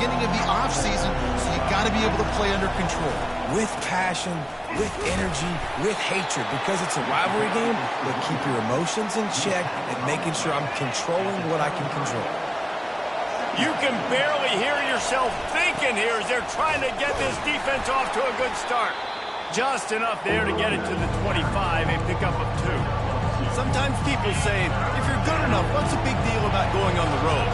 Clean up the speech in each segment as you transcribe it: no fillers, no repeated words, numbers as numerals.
beginning of the offseason, so you got to be able to play under control. With passion, with energy, with hatred, because it's a rivalry game, but keep your emotions in check and making sure I'm controlling what I can control. You can barely hear yourself thinking here as they're trying to get this defense off to a good start. Just enough there to get it to the 25 and pick up a 2. Sometimes people say, if you're good enough, what's the big deal about going on the road?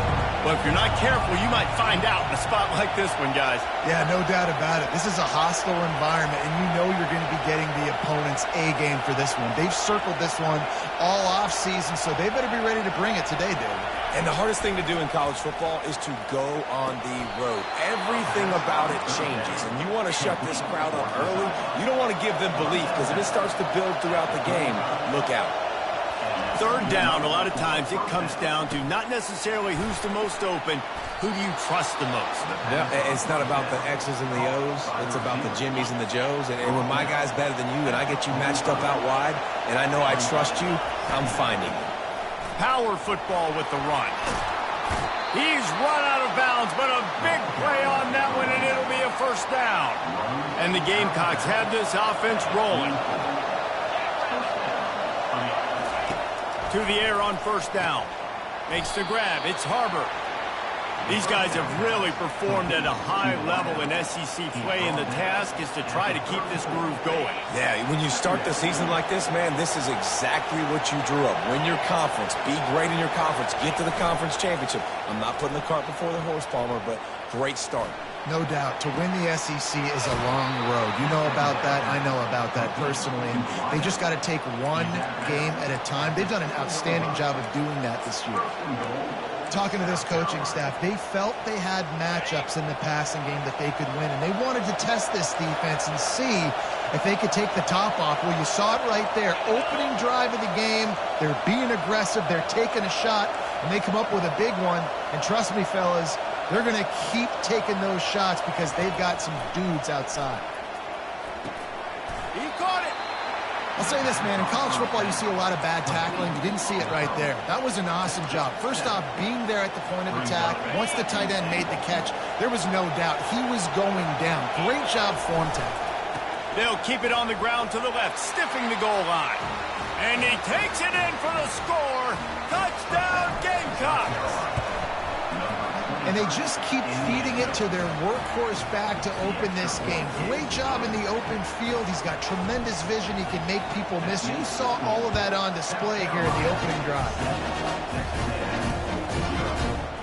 But if you're not careful, you might find out in a spot like this one, guys. Yeah, no doubt about it. This is a hostile environment, and you know you're going to be getting the opponent's A game for this one. They've circled this one all offseason, so they better be ready to bring it today, David. And the hardest thing to do in college football is to go on the road. Everything about it changes, and you want to shut this crowd up early. You don't want to give them belief, because if it starts to build throughout the game, look out. Third down, a lot of times it comes down to not necessarily who's the most open, who do you trust the most? Yeah, it's not about the X's and the O's. It's about the Jimmys and the Joes. And when my guy's better than you and I get you matched up out wide, and I know I trust you, I'm finding you. Power football with the run. He's run out of bounds, but a big play on that one, and it'll be a first down. And the Gamecocks have this offense rolling. To the air on first down. Makes the grab. It's Harbor. These guys have really performed at a high level in SEC play, and the task is to try to keep this groove going. Yeah, when you start the season like this, man, this is exactly what you drew up. Win your conference. Be great in your conference. Get to the conference championship. I'm not putting the cart before the horse, Palmer, but great start. No doubt. To win the SEC is a long road. You know about that. I know about that personally. And they just got to take one game at a time. They've done an outstanding job of doing that this year. Talking to this coaching staff, they felt they had matchups in the passing game that they could win, and they wanted to test this defense and see if they could take the top off. Well, you saw it right there. Opening drive of the game, they're being aggressive, they're taking a shot, and they come up with a big one. And trust me, fellas, they're going to keep taking those shots because they've got some dudes outside. He caught it. I'll say this, man, in college football you see a lot of bad tackling. You didn't see it right there. That was an awesome job. First off, being there at the point of attack. Once the tight end made the catch, there was no doubt he was going down. Great job form tackle. They'll keep it on the ground to the left, stiffing the goal line. And he takes it in for the score. Touchdown, Gamecocks. And they just keep feeding it to their workhorse back to open this game. Great job in the open field. He's got tremendous vision. He can make people miss. You saw all of that on display here in the opening drive.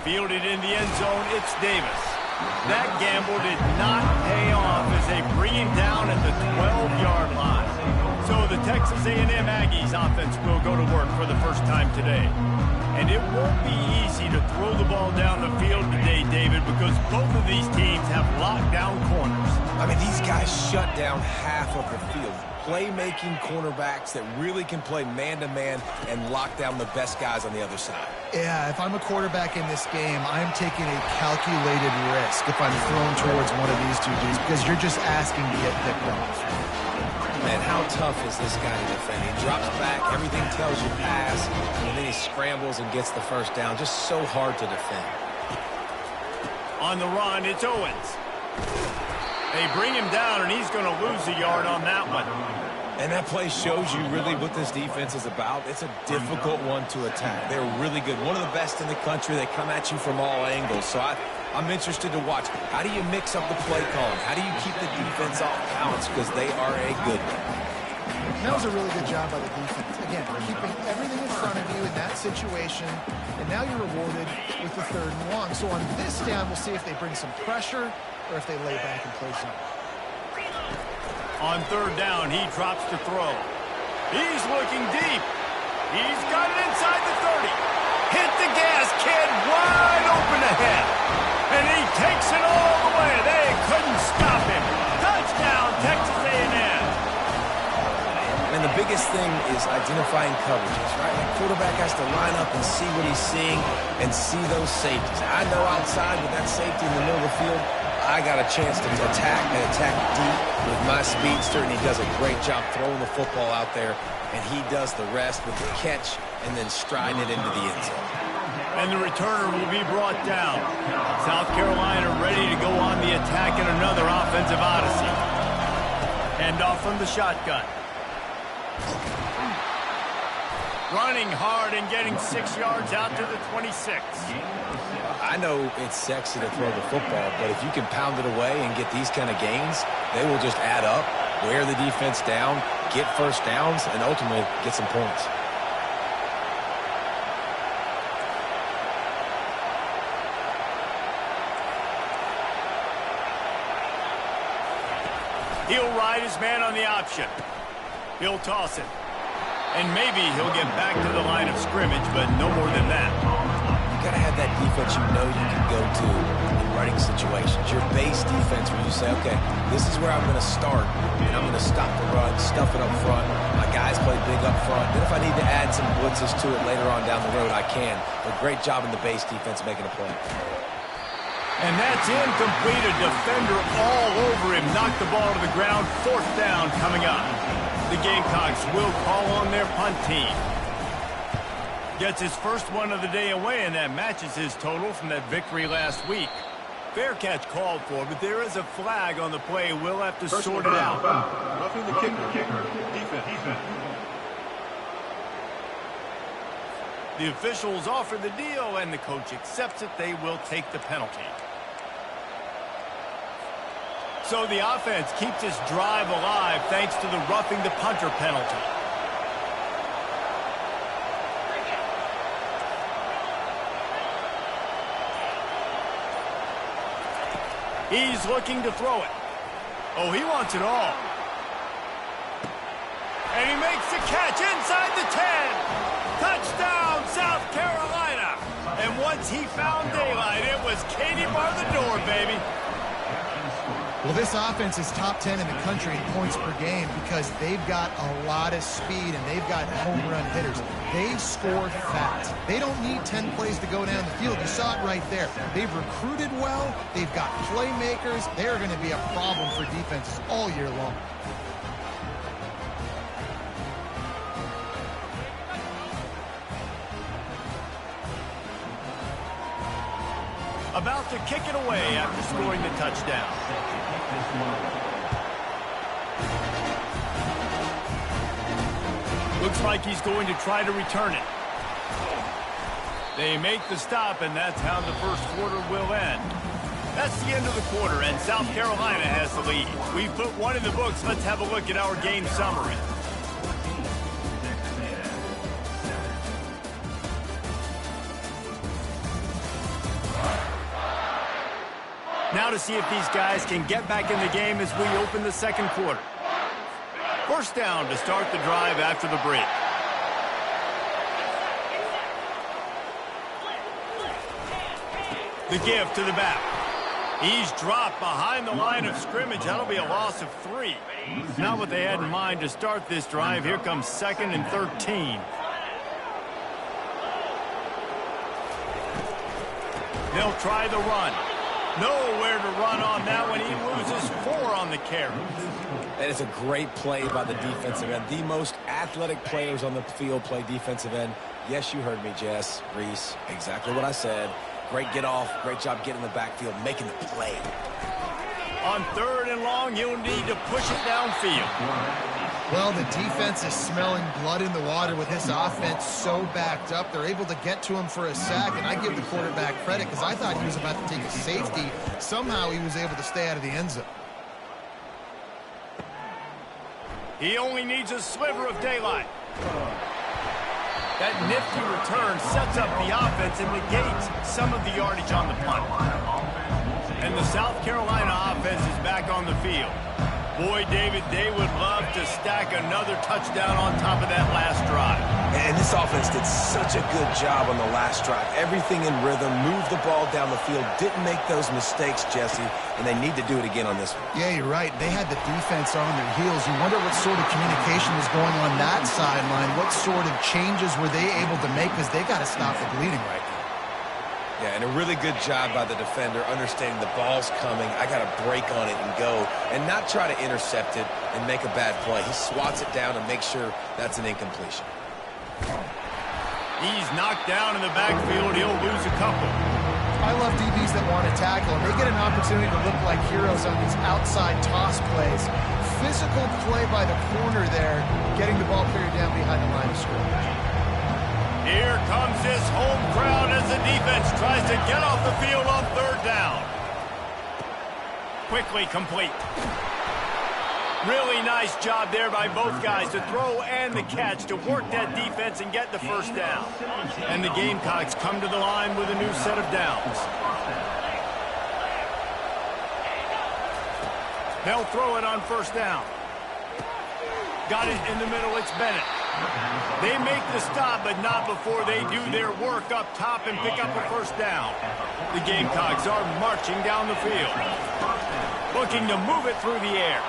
Fielded in the end zone, it's Davis. That gamble did not pay off as they bring him down at the 12-yard line. So the Texas A&M Aggies offense will go to work for the first time today. And it won't be easy to throw the ball down the field today, David, because both of these teams have locked down corners. I mean, these guys shut down half of the field. Playmaking cornerbacks that really can play man-to-man and lock down the best guys on the other side. Yeah, if I'm a quarterback in this game, I'm taking a calculated risk if I'm thrown towards one of these two dudes because you're just asking to get picked off. Man, how tough is this guy to defend? He drops back, everything tells you pass, and then he scrambles and gets the first down. Just so hard to defend. On the run, it's Owens. They bring him down, and he's going to lose a yard on that one. And that play shows you really what this defense is about. It's a difficult one to attack. They're really good. One of the best in the country. They come at you from all angles. So I'm interested to watch. How do you mix up the play calling? How do you keep the defense off balance? Because they are a good one. That was a really good job by the defense. Again, keeping everything in front of you in that situation, and now you're rewarded with the 3rd and long. So on this down, we'll see if they bring some pressure or if they lay back and play zone. On 3rd down, he drops to throw. He's looking deep. He's got it inside the 30. Hit the gas, kid, wide open ahead. And he takes it all the way. They couldn't stop him. Touchdown, Texas A&M. And the biggest thing is identifying coverages, right? The quarterback has to line up and see what he's seeing and see those safeties. I know outside with that safety in the middle of the field, I got a chance to attack and attack deep with my speedster, and he does a great job throwing the football out there, and he does the rest with the catch and then striding it into the end zone. And the returner will be brought down. South Carolina ready attacking another offensive odyssey. Handoff from the shotgun. Running hard and getting 6 yards out to the 26. I know it's sexy to throw the football, but if you can pound it away and get these kind of gains, they will just add up, wear the defense down, get first downs, and ultimately get some points. He'll ride his man on the option. He'll toss it. And maybe he'll get back to the line of scrimmage, but no more than that. You got to have that defense you know you can go to in running situations. Your base defense where you say, okay, this is where I'm going to start, and I'm going to stop the run, stuff it up front. My guys play big up front. Then if I need to add some blitzes to it later on down the road, I can. But great job in the base defense making a play. And that's incomplete. A defender all over him. Knocked the ball to the ground. 4th down coming up. The Gamecocks will call on their punt team. Gets his first one of the day away, and that matches his total from that victory last week. Fair catch called for, but there is a flag on the play. We'll have to sort it out. Roughing the kicker. Defense. The officials offer the deal, and the coach accepts it. They will take the penalty. So the offense keeps its drive alive thanks to the roughing the punter penalty. He's looking to throw it. Oh, he wants it all. And he makes the catch inside the 10. Touchdown, South Carolina. And once he found daylight, it was Katie bar the door, baby. Well, this offense is top 10 in the country in points per game because they've got a lot of speed and they've got home run hitters. They score fast. They don't need 10 plays to go down the field. You saw it right there. They've recruited well. They've got playmakers. They're going to be a problem for defenses all year long. About to kick it away after scoring the touchdown. Looks like he's going to try to return it. They make the stop, and that's how the first quarter will end. That's the end of the quarter, and South Carolina has the lead. We put one in the books. Let's have a look at our game summary. Now to see if these guys can get back in the game as we open the second quarter. First down to start the drive after the break. The give to the back. He's dropped behind the line of scrimmage. That'll be a loss of 3. Not what they had in mind to start this drive. Here comes 2nd and 13. They'll try the run. Nowhere to run on that one. He loses 4 on the carry. That is a great play by the defensive end. The most athletic players on the field play defensive end. Yes, you heard me, Jess, Reese. Exactly what I said. Great get off. Great job getting in the backfield, making the play. On 3rd and long, you'll need to push it downfield. Well, the defense is smelling blood in the water with this offense so backed up. They're able to get to him for a sack, and I give the quarterback credit because I thought he was about to take a safety. Somehow he was able to stay out of the end zone. He only needs a sliver of daylight. That nifty return sets up the offense and negates some of the yardage on the punt. And the South Carolina offense is back on the field. Boy, David, they would love to stack another touchdown on top of that last drive. And this offense did such a good job on the last drive. Everything in rhythm, moved the ball down the field, didn't make those mistakes, Jesse, and they need to do it again on this one. Yeah, you're right. They had the defense on their heels. You wonder what sort of communication was going on that sideline. What sort of changes were they able to make because they got to stop the bleeding right now. Yeah, and a really good job by the defender understanding the ball's coming. I got to break on it and go and not try to intercept it and make a bad play. He swats it down and makes sure that's an incompletion. He's knocked down in the backfield. He'll lose a couple. I love DBs that want to tackle, and they get an opportunity to look like heroes on these outside toss plays. Physical play by the corner there, getting the ball cleared down behind the line of scrimmage. Here comes this home crowd as the defense tries to get off the field on third down. Quickly complete. Really nice job there by both guys to throw and the catch to work that defense and get the first down. And the Gamecocks come to the line with a new set of downs. They'll throw it on first down. Got it in the middle, it's Bennett. They make the stop, but not before they do their work up top and pick up a first down. The Gamecocks are marching down the field, looking to move it through the air.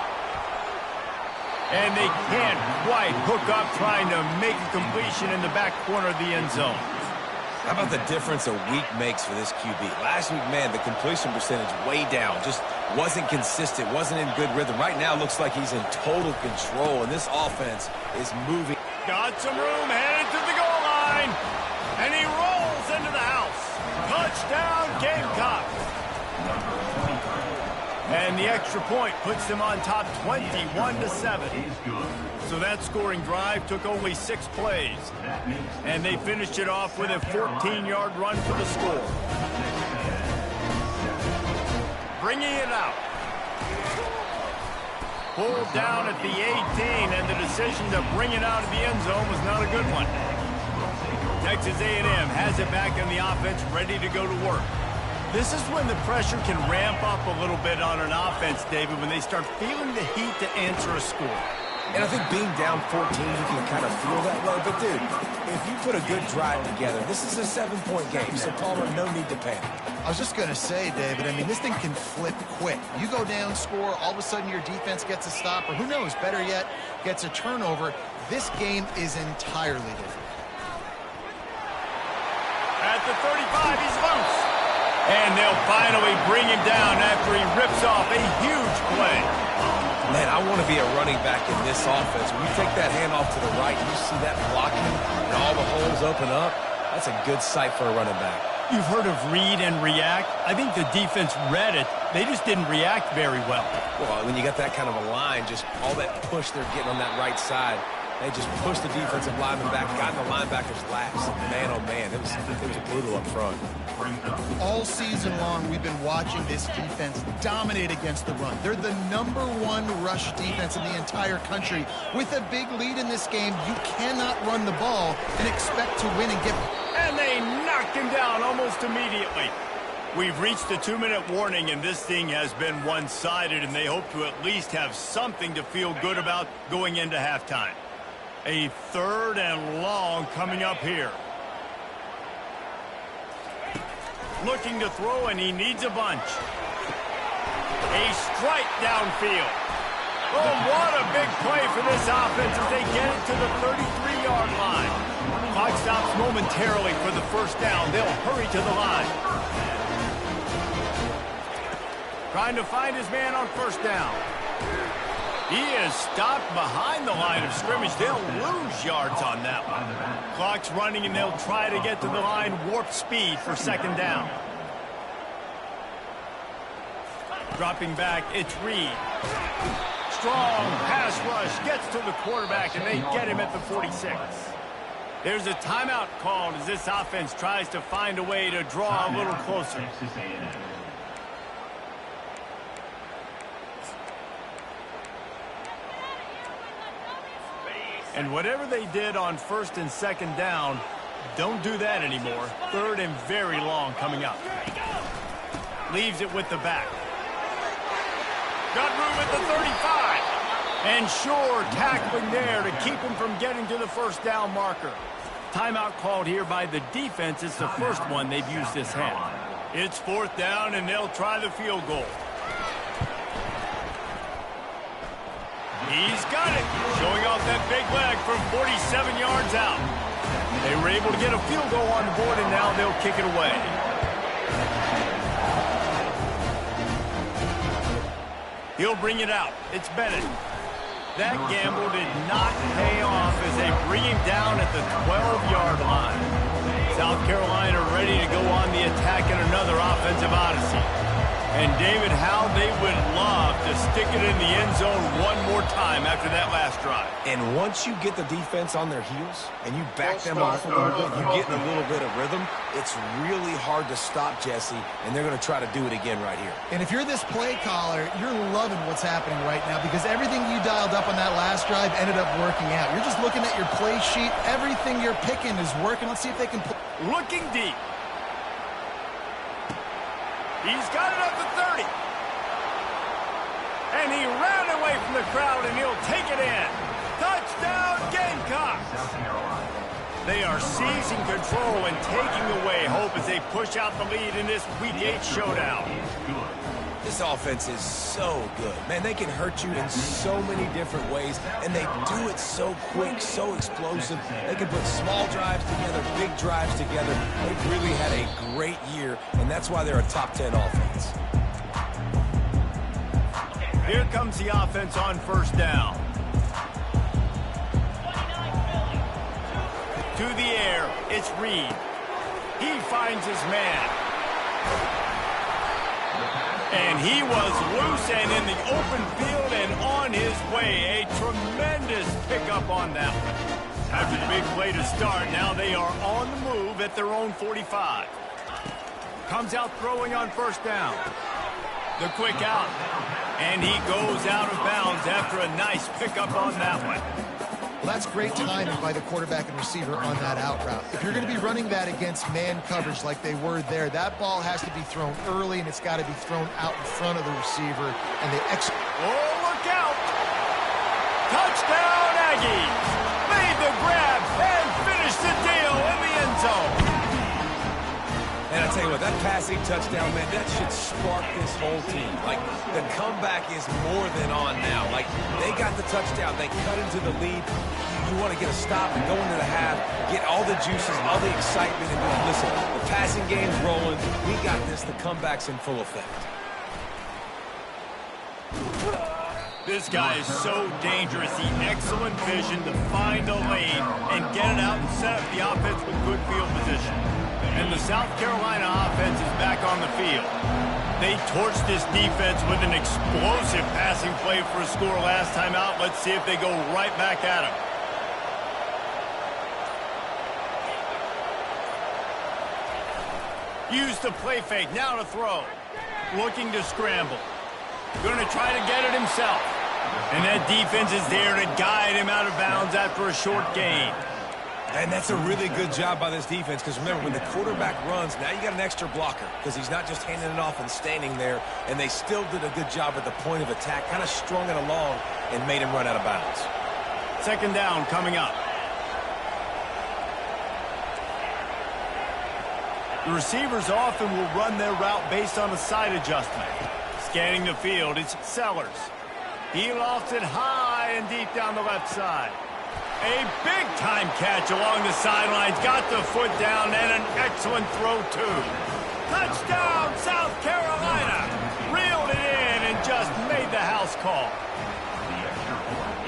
And they can't quite hook up trying to make a completion in the back corner of the end zone. How about the difference a week makes for this QB? Last week, man, the completion percentage way down. Just wasn't consistent, wasn't in good rhythm. Right now, looks like he's in total control, and this offense is moving. Got some room, headed to the goal line. And he rolls into the house. Touchdown, Gamecocks. And the extra point puts them on top 21-7. So that scoring drive took only 6 plays. And they finished it off with a 14-yard run for the score. Bringing it out. Pulled down at the 18, and the decision to bring it out of the end zone was not a good one. Texas A&M has it back in the offense, ready to go to work. This is when the pressure can ramp up a little bit on an offense, David, when they start feeling the heat to answer a score. And I think being down 14, you can kind of feel that way. But, dude, if you put a good drive together, this is a 7-point game. So, Palmer, no need to panic. I was just going to say, David, I mean, this thing can flip quick. You go down, score, all of a sudden your defense gets a stop, or who knows, better yet, gets a turnover. This game is entirely different. At the 35, he's loose. And they'll finally bring him down after he rips off a huge play. Man, I want to be a running back in this offense. When you take that handoff to the right, you see that blocking and all the holes open up. That's a good sight for a running back. You've heard of read and react. I think the defense read it. They just didn't react very well. Well, when you got that kind of a line, just all that push they're getting on that right side, they just pushed the defensive lineman back, got in the linebacker's laps. Man, oh, man, it was brutal up front. All season long, we've been watching this defense dominate against the run. They're the #1 rush defense in the entire country. With a big lead in this game, you cannot run the ball and expect to win and get... And they knocked him down almost immediately. We've reached the 2-minute warning, and this thing has been one-sided, and they hope to at least have something to feel good about going into halftime. A 3rd and long coming up here. Looking to throw, and he needs a bunch. A strike downfield. Oh, what a big play for this offense as they get it to the 33-yard line. Clock stops momentarily for the first down. They'll hurry to the line. Trying to find his man on first down. He is stopped behind the line of scrimmage. They'll lose yards on that one. Clock's running, and they'll try to get to the line warp speed for second down. Dropping back, it's Reed. Strong pass rush gets to the quarterback, and they get him at the 46. There's a timeout called as this offense tries to find a way to draw a little closer. And whatever they did on first and second down, don't do that anymore. 3rd and very long coming up. Leaves it with the back. Got room at the 35. And sure, tackling there to keep him from getting to the first down marker. Timeout called here by the defense. It's the first one they've used this half. It's 4th down, and they'll try the field goal. He's got it, showing off that big leg from 47 yards out. They were able to get a field goal on the board, and now they'll kick it away. He'll bring it out. It's Bennett. That gamble did not pay off as they bring him down at the 12-yard line. South Carolina ready to go on the attack in another offensive odyssey. And, David, how they would love to stick it in the end zone one more time after that last drive. And once you get the defense on their heels and you back them off a little bit, you get in a little bit of rhythm, it's really hard to stop, Jesse, and they're going to try to do it again right here. And if you're this play caller, you're loving what's happening right now because everything you dialed up on that last drive ended up working out. You're just looking at your play sheet. Everything you're picking is working. Let's see if they can put... Looking deep. He's got it up to 30. And he ran away from the crowd, and he'll take it in. Touchdown, Gamecocks. They are seizing control and taking away hope as they push out the lead in this Week 8 showdown. This offense is so good. Man, they can hurt you in so many different ways, and they do it so quick, so explosive. They can put small drives together, big drives together. They've really had a great year, and that's why they're a top 10 offense. Here comes the offense on first down. To the air, it's Reed. He finds his man. And he was loose and in the open field and on his way. A tremendous pickup on that one. After the big play to start, now they are on the move at their own 45. Comes out throwing on first down. The quick out. And he goes out of bounds after a nice pickup on that one. Well, that's great timing by the quarterback and receiver on that out route. If you're going to be running that against man coverage like they were there, that ball has to be thrown early, and it's got to be thrown out in front of the receiver. And they oh, look out! Touchdown, Aggies! Made the grab and finished the deal in the end zone. And I tell you what, that passing touchdown, man, that should spark this whole team. Like, the comeback is more than on now. Like, they got the touchdown. They cut into the lead. You want to get a stop and go into the half, get all the juices, all the excitement, and go, listen, the passing game's rolling. We got this. The comeback's in full effect. This guy is so dangerous. The excellent vision to find the lane and get it out and set up the offense with good field position. And the South Carolina offense is back on the field. They torched this defense with an explosive passing play for a score last time out. Let's see if they go right back at him. Use the play fake, now to throw. Looking to scramble. Going to try to get it himself. And that defense is there to guide him out of bounds after a short gain. And that's a really good job by this defense because, remember, when the quarterback runs, now you got an extra blocker because he's not just handing it off and standing there, and they still did a good job at the point of attack, kind of strung it along and made him run out of bounds. Second down coming up. The receivers often will run their route based on a side adjustment. Scanning the field, it's Sellers. He lofts it high and deep down the left side. A big-time catch along the sidelines. Got the foot down and an excellent throw, too. Touchdown, South Carolina. Reeled it in and just made the house call.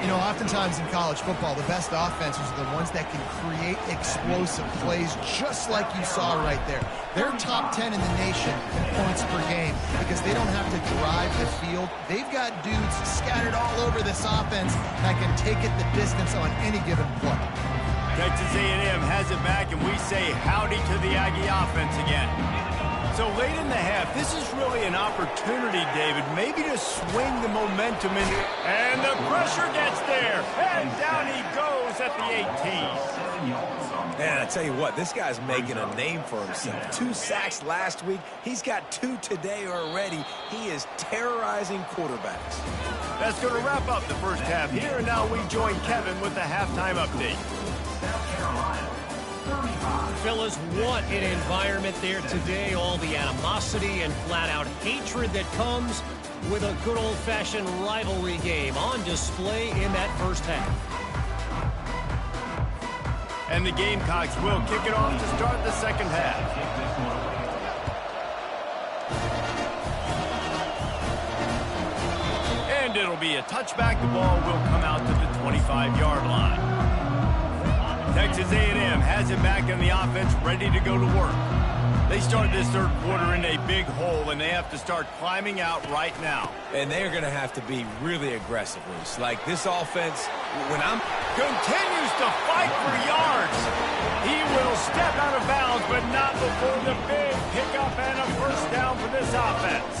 You know, oftentimes in college football, the best offenses are the ones that can create explosive plays just like you saw right there. They're top 10 in the nation in points per game because they don't have to drive the field. They've got dudes scattered all over this offense that can take it the distance on any given play. Texas A&M has it back, and we say howdy to the Aggie offense again. So late in the half, this is really an opportunity, David, maybe to swing the momentum in. And the pressure gets there, and down he goes at the 18. Man, I tell you what, this guy's making a name for himself. 2 sacks last week. He's got 2 today already. He is terrorizing quarterbacks. That's going to wrap up the first half here, and now we join Kevin with the halftime update. Fellas, what an environment there today. All the animosity and flat-out hatred that comes with a good old-fashioned rivalry game on display in that first half. And the Gamecocks will kick it off to start the second half. And it'll be a touchback. The ball will come out to the 25-yard line. Texas A&M has it back in the offense, ready to go to work. They start this third quarter in a big hole, and they have to start climbing out right now. And they are going to have to be really aggressive, Bruce. Like this offense, when I'm... Continues to fight for yards. He will step out of bounds, but not before the big pickup and a first down for this offense.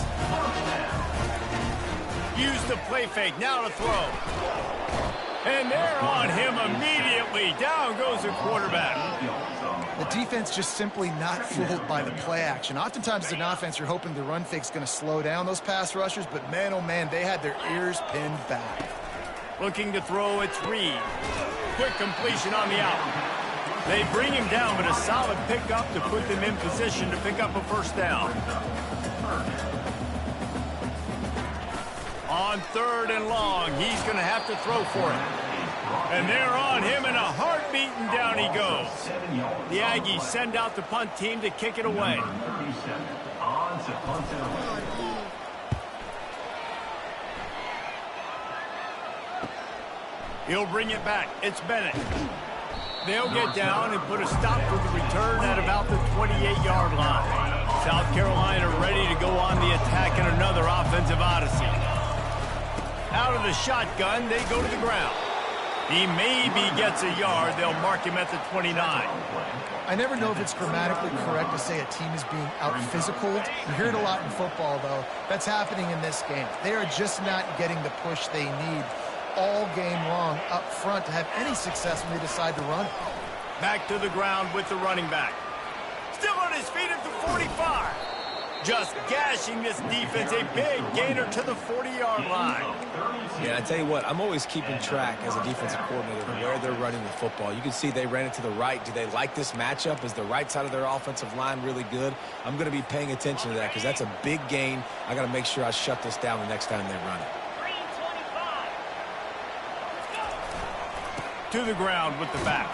Use the play fake, now to throw. And they're on him immediately. Down goes the quarterback. The defense just simply not fooled by the play action. Oftentimes as an offense, you're hoping the run fake's going to slow down those pass rushers, but man, oh man, they had their ears pinned back. Looking to throw, it's Reed. Quick completion on the out. They bring him down, but a solid pickup to put them in position to pick up a first down. On 3rd and long, he's going to have to throw for it. And they're on him, and a heartbeat, and down he goes. The Aggies send out the punt team to kick it away. He'll bring it back. It's Bennett. They'll get down and put a stop to the return at about the 28-yard line. South Carolina ready to go on the attack in another offensive odyssey. Out of the shotgun, they go to the ground. He maybe gets a yard. They'll mark him at the 29. I never know if it's grammatically correct to say a team is being out-physicaled. You hear it a lot in football, though. That's happening in this game. They are just not getting the push they need all game long up front to have any success when they decide to run. Back to the ground with the running back. Still on his feet at the 45. Just gashing this defense, a big gainer to the 40-yard line. Yeah, I tell you what, I'm always keeping track as a defensive coordinator of where they're running the football. You can see they ran it to the right. Do they like this matchup? Is the right side of their offensive line really good? I'm going to be paying attention to that because that's a big gain. I got to make sure I shut this down the next time they run it. To the ground with the back.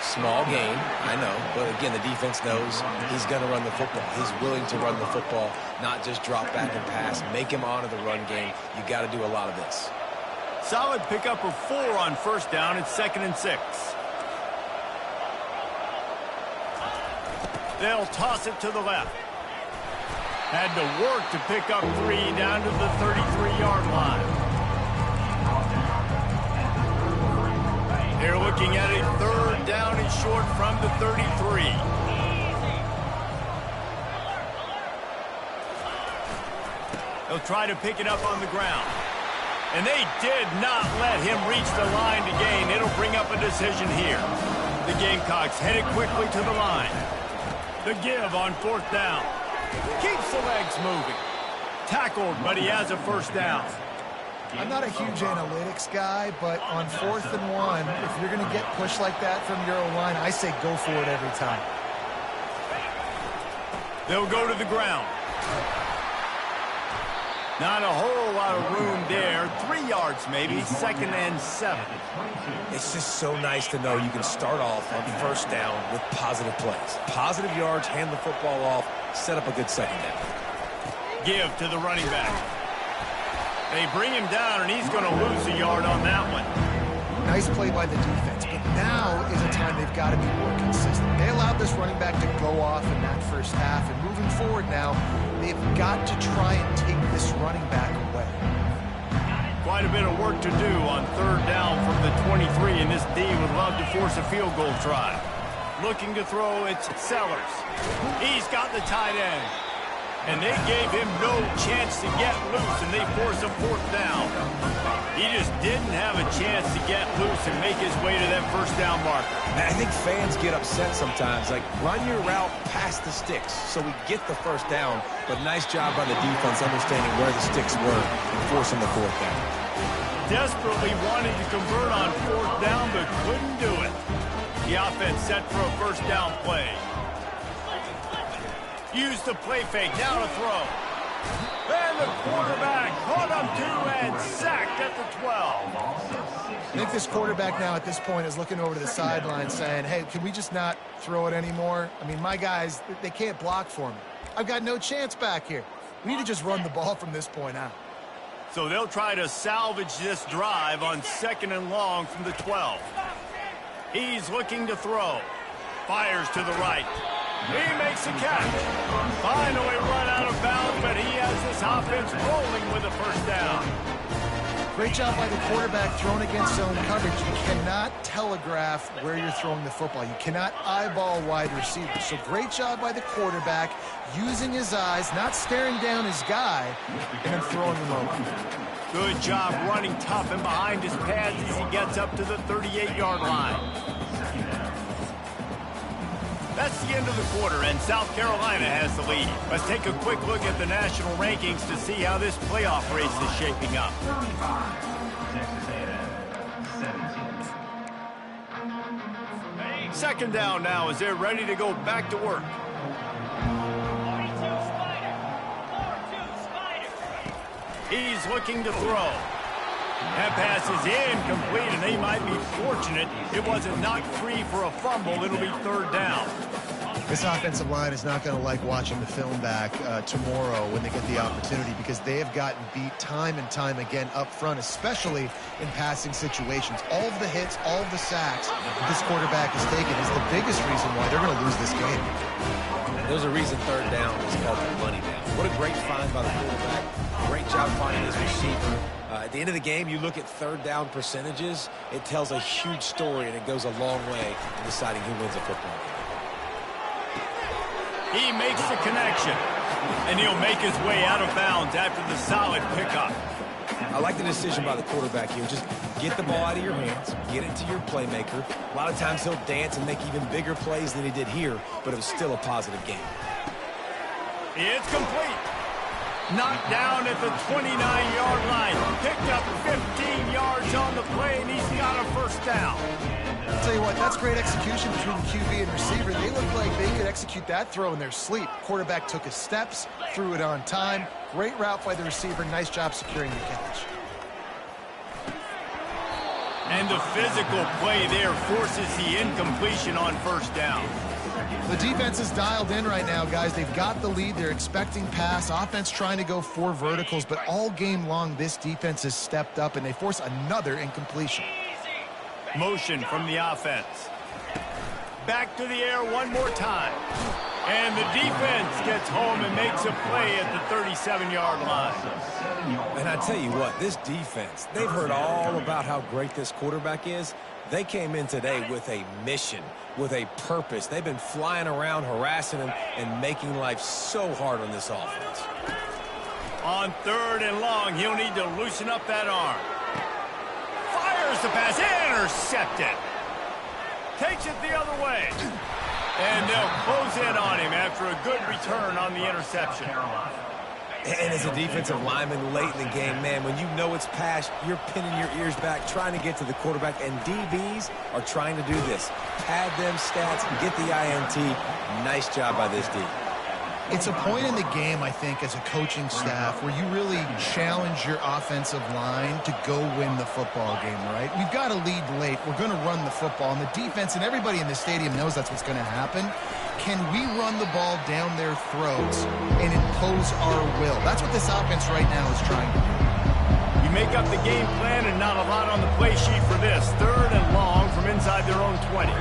Small gain, I know, but again, the defense knows he's going to run the football. He's willing to run the football, not just drop back and pass, make him honor the run game. You got to do a lot of this. Solid pickup of 4 on first down. It's 2nd and 6. They'll toss it to the left. Had to work to pick up 3 down to the 33-yard line. They're looking at a 3rd down and short from the 33. They'll try to pick it up on the ground. And they did not let him reach the line to gain. It'll bring up a decision here. The Gamecocks headed quickly to the line. The give on 4th down. Keeps the legs moving. Tackled, but he has a first down. I'm not a huge analytics guy, but on 4th and 1, if you're going to get pushed like that from your O-line, I say go for it every time. They'll go to the ground. Not a whole lot of room there. 3 yards maybe, 2nd and 7. It's just so nice to know you can start off on 1st down with positive plays. Positive yards, hand the football off, set up a good 2nd down. Give to the running back. They bring him down, and he's going to lose a yard on that one. Nice play by the defense, but now is a time they've got to be more consistent. They allowed this running back to go off in that first half, and moving forward now, they've got to try and take this running back away. Quite a bit of work to do on 3rd down from the 23, and this D would love to force a field goal try. Looking to throw, it's Sellers. He's got the tight end. And they gave him no chance to get loose, and they force a 4th down. He just didn't have a chance to get loose and make his way to that first down marker. I think fans get upset sometimes, like run your route past the sticks so we get the first down, but nice job by the defense understanding where the sticks were and forcing the 4th down. Desperately wanted to convert on 4th down, but couldn't do it. The offense set for a first down play. Use the play fake, now to throw. And the quarterback caught him 2 and sacked at the 12. I think this quarterback now at this point is looking over to the sideline saying, hey, can we just not throw it anymore? I mean, my guys, they can't block for me. I've got no chance back here. We need to just run the ball from this point out. So they'll try to salvage this drive on 2nd and long from the 12. He's looking to throw. Fires to the right. He makes a catch. Finally run out of bounds, but he has this offense rolling with a first down. Great job by the quarterback throwing against zone coverage. You cannot telegraph where you're throwing the football. You cannot eyeball wide receivers. So great job by the quarterback using his eyes, not staring down his guy, and then throwing him over. Good job running tough and behind his pads as he gets up to the 38-yard line. That's the end of the quarter, and South Carolina has the lead. Let's take a quick look at the national rankings to see how this playoff race is shaping up. Second down now as they're ready to go back to work. He's looking to throw. That pass is incomplete, and they might be fortunate it wasn't knocked free for a fumble. It'll be third down. This offensive line is not going to like watching the film back tomorrow when they get the opportunity, because they have gotten beat time and time again up front, especially in passing situations. All of the hits, all of the sacks that this quarterback has taken is the biggest reason why they're going to lose this game. There's a reason third down is called the money down. What a great find by the quarterback. Great job finding his receiver. At the end of the game, you look at third down percentages. It tells a huge story, and it goes a long way in deciding who wins a football game. He makes the connection, and he'll make his way out of bounds after the solid pickup. I like the decision by the quarterback here. Just get the ball out of your hands, get it to your playmaker. A lot of times he'll dance and make even bigger plays than he did here, but it was still a positive game. It's complete. Knocked down at the 29-yard line. Picked up 15 yards on the play, and he's got a first down. I'll tell you what, that's great execution between the QB and receiver. They look like they could execute that throw in their sleep. Quarterback took his steps, threw it on time. Great route by the receiver. Nice job securing the catch. And the physical play there forces the incompletion on first down. The defense is dialed in right now, guys. They've got the lead. They're expecting pass. Offense trying to go 4 verticals, but all game long, this defense has stepped up, and they force another incompletion. Motion from the offense. Back to the air one more time. And the defense gets home and makes a play at the 37-yard line. And I tell you what, this defense, they've heard all about how great this quarterback is. They came in today with a mission, with a purpose. They've been flying around, harassing him, and making life so hard on this offense. On third and long, he'll need to loosen up that arm. Fires the pass, intercepted. Takes it the other way. And they'll close in on him after a good return on the interception. And as a defensive lineman late in the game, man, when you know it's pass, you're pinning your ears back, trying to get to the quarterback, and DBs are trying to do this. Pad them stats, get the INT. Nice job by this D. It's a point in the game, I think, as a coaching staff, where you really challenge your offensive line to go win the football game, right? We've got to lead late. We're going to run the football, and the defense and everybody in the stadium knows that's what's going to happen. Can we run the ball down their throats and impose our will? That's what this offense right now is trying to do. You make up the game plan and not a lot on the play sheet for this. Third and long from inside their own 20.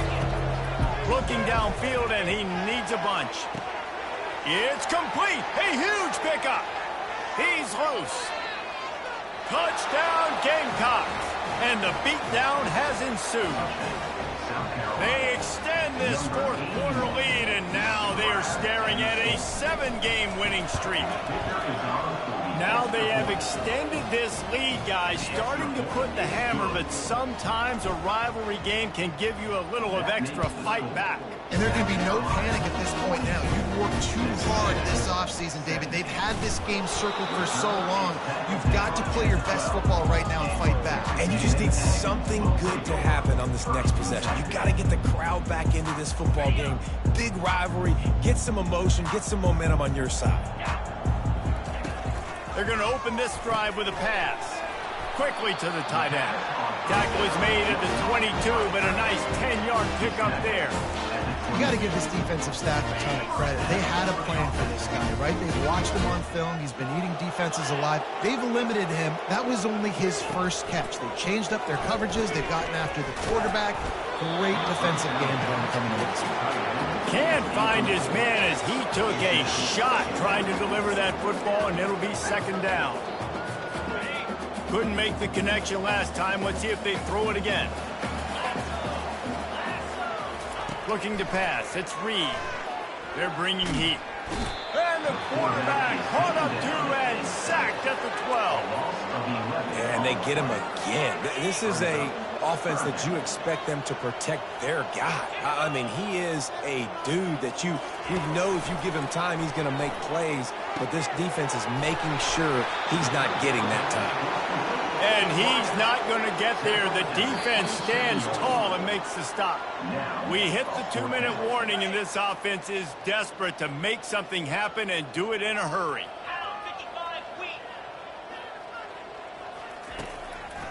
Looking downfield, and he needs a bunch. It's complete. A huge pickup. He's loose. Touchdown, Gamecocks. And the beatdown has ensued. They extend this fourth quarter lead, and now they are staring at a 7-game winning streak. Now they have extended this lead, guys, starting to put the hammer, but sometimes a rivalry game can give you a little of extra fight back. And there can be no panic at this point now. You've worked too hard this offseason, David. They've had this game circled for so long. You've got to play your best football right now and fight back. And you just need something good to happen on this next possession. You've got to get the crowd back into this football game. Big rivalry. Get some emotion. Get some momentum on your side. They're going to open this drive with a pass. Quickly to the tight end. Tackle is made at the 22, but a nice 10-yard pickup there. you got to give this defensive staff a ton of credit. They had a plan for this guy, right? They've watched him on film. He's been eating defenses alive. They've limited him. That was only his first catch. They changed up their coverages. They've gotten after the quarterback. Great defensive game plan coming in this week. Can't find his man as he took a shot trying to deliver that football, and it'll be second down. Couldn't make the connection last time. Let's see if they throw it again. Looking to pass. It's Reed. They're bringing heat. And the quarterback caught up to and sacked at the 12. And they get him again. This is a offense that you expect them to protect their guy. I mean, he is a dude that you know if you give him time, he's going to make plays, but this defense is making sure he's not getting that time. And he's not going to get there. The defense stands tall and makes the stop. We hit the 2-minute warning, and this offense is desperate to make something happen and do it in a hurry.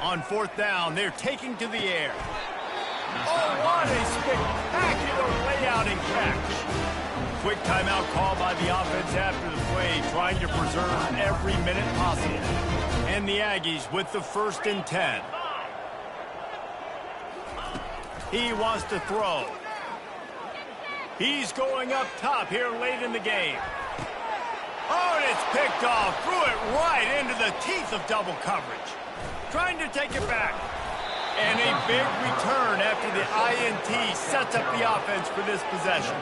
On fourth down, they're taking to the air. Oh, what a spectacular layout and catch. Quick timeout called by the offense after the play, trying to preserve every minute possible. And the Aggies with the 1st and 10. He wants to throw. He's going up top here late in the game. Oh, and it's picked off. Threw it right into the teeth of double coverage. Trying to take it back. And a big return after the INT sets up the offense for this possession.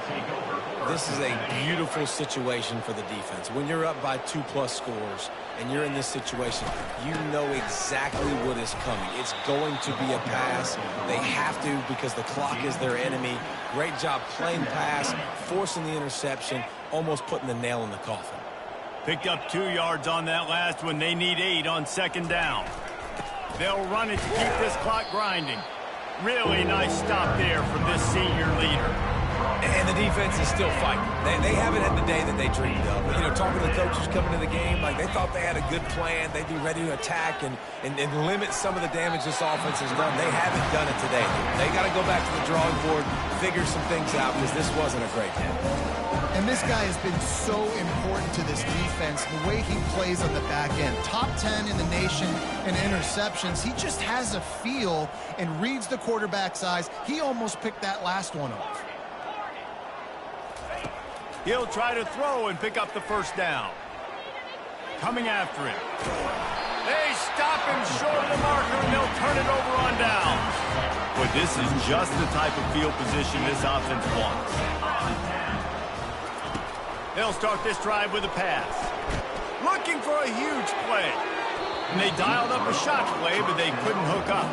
This is a beautiful situation for the defense. When you're up by 2+ scores and you're in this situation, you know exactly what is coming. It's going to be a pass. They have to because the clock is their enemy. Great job playing pass, forcing the interception, almost putting the nail in the coffin. Picked up 2 yards on that last one. They need 8 on second down. They'll run it to keep this clock grinding. Really nice stop there from this senior leader. And the defense is still fighting. They haven't had the day that they dreamed of. You know, talking to the coaches coming to the game, like they thought they had a good plan. They'd be ready to attack and limit some of the damage this offense has done. They haven't done it today. They got to go back to the drawing board, figure some things out because this wasn't a great game. And this guy has been so important to this defense, the way he plays on the back end. Top 10 in the nation in interceptions. He just has a feel and reads the quarterback's eyes. He almost picked that last one off. He'll try to throw and pick up the 1st down. Coming after him. They stop him short of the marker, and they'll turn it over on down. But this is just the type of field position this offense wants. They'll start this drive with a pass. Looking for a huge play. And they dialed up a shot play, but they couldn't hook up.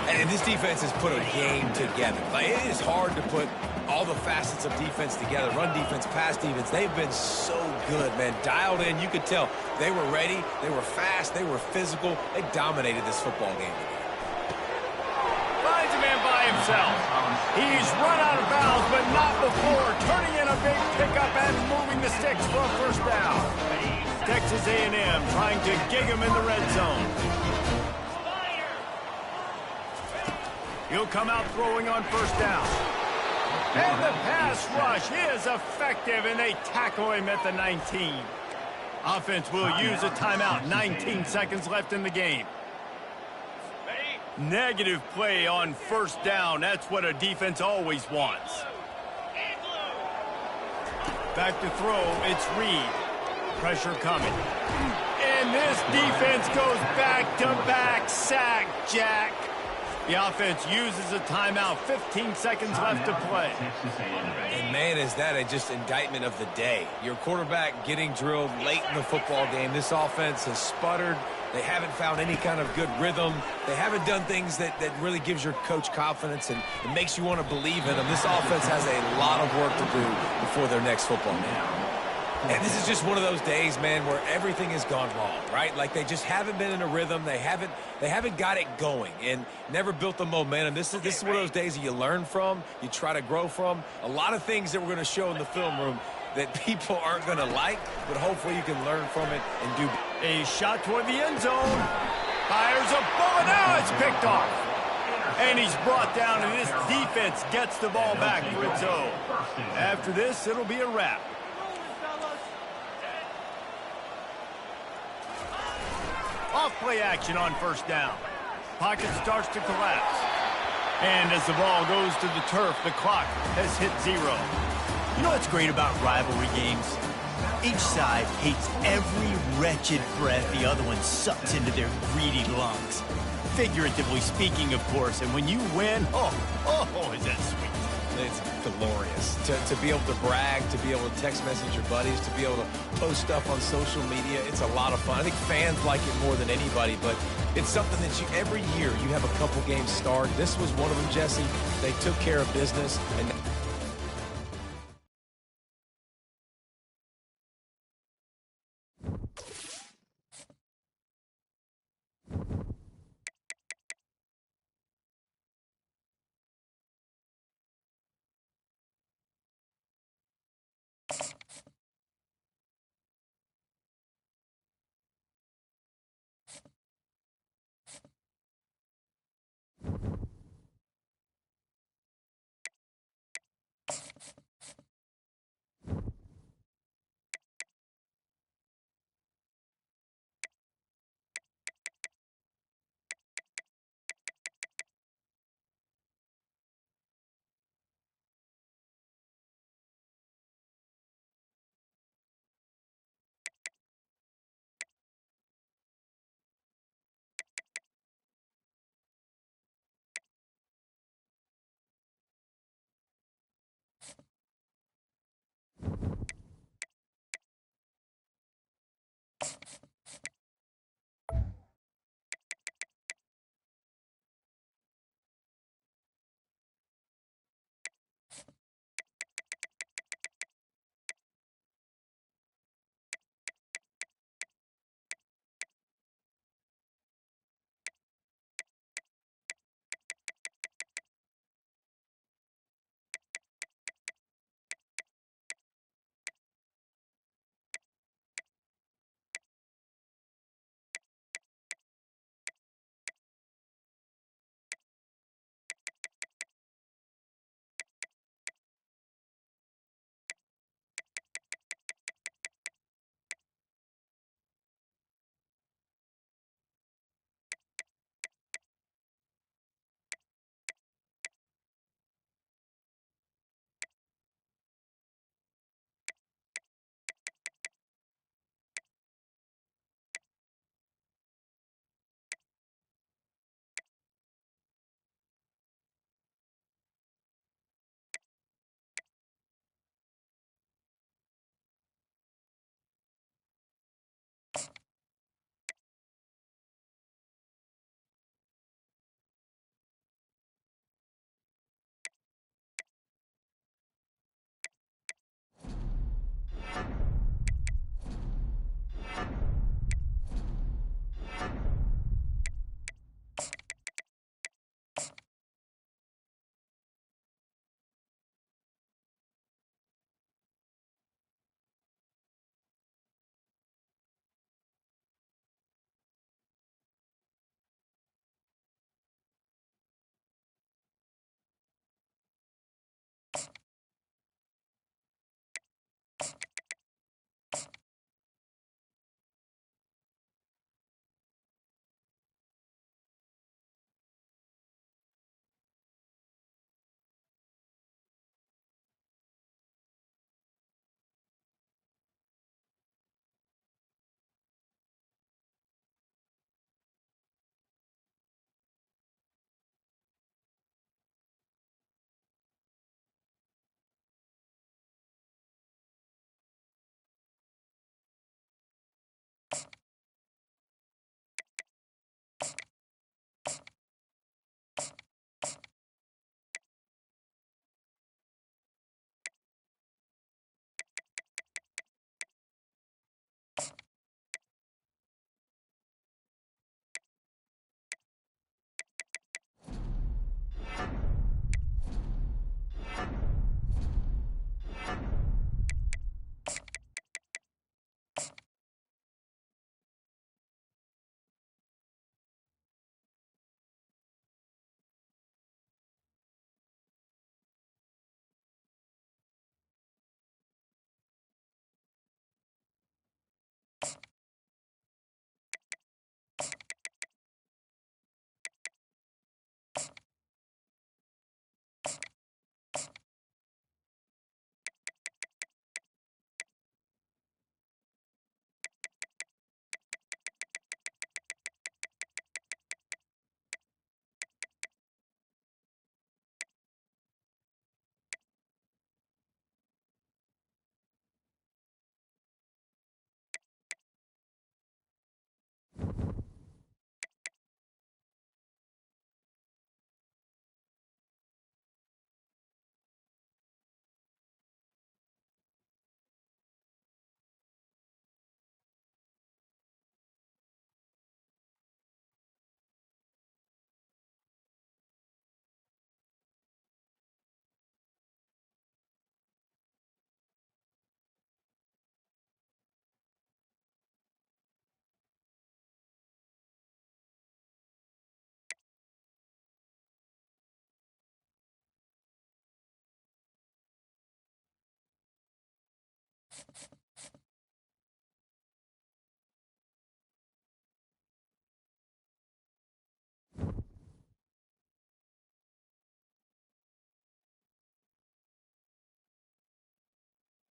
And this defense has put a game together. Like, it is hard to put all the facets of defense together. Run defense, pass defense. They've been so good, man. Dialed in. You could tell they were ready. They were fast. They were physical. They dominated this football game. Finds a man by himself. He's run out of bounds, but not before turning in a big pickup and moving the sticks for a 1st down. Texas A&M trying to gig him in the red zone. He'll come out throwing on 1st down. And the pass rush is effective, and they tackle him at the 19. Offense will use a timeout. 19 seconds left in the game. Negative play on 1st down. That's what a defense always wants. Back to throw. It's Reed. Pressure coming. And this defense goes back-to-back sack, Jack. The offense uses a timeout. 15 seconds left to play. And, man, is that just indictment of the day. Your quarterback getting drilled late in the football game. This offense has sputtered. They haven't found any kind of good rhythm. They haven't done things that really gives your coach confidence and it makes you want to believe in them. This offense has a lot of work to do before their next football game. And this is just one of those days, man, where everything has gone wrong, right? Like they just haven't been in a rhythm. They haven't got it going and never built the momentum. This is one of those days that you learn from, you try to grow from. A lot of things that we're going to show in the film room that people aren't going to like, but hopefully you can learn from it and do. A shot toward the end zone. Fires a bullet. Now it's picked off. And he's brought down, and this defense gets the ball back for its own. After this, it'll be a wrap. Off-play action on first down. Pocket starts to collapse. And as the ball goes to the turf, the clock has hit 0. You know what's great about rivalry games? Each side hates every wretched breath the other one sucks into their greedy lungs. Figuratively speaking, of course, and when you win, oh, is that sweet. It's glorious to be able to brag, to be able to text message your buddies, to be able to post stuff on social media. It's a lot of fun. I think fans like it more than anybody, but it's something that every year you have a couple games start. This was one of them, Jesse. They took care of business, and